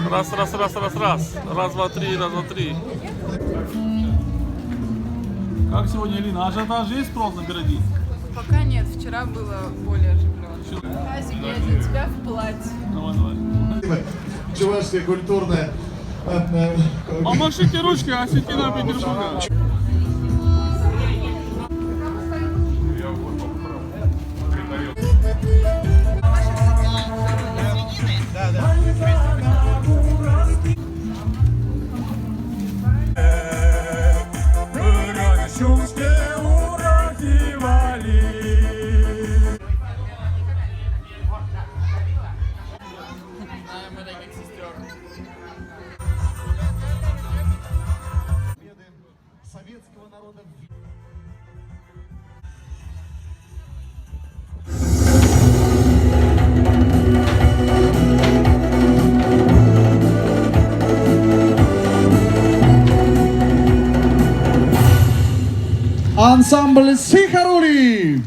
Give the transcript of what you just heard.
Раз, раз, раз, раз, раз. Раз, два, три, раз, два, три. Как сегодня, Алина? Ажиотаж есть спрос на пироги? Пока нет, вчера было более оживленно. Тазик, я для тебя в платье. Давай, давай. Чувашское культурное. Помашите ручки, осетина Петербурга. Советского народа. Ансамбль Сихарули.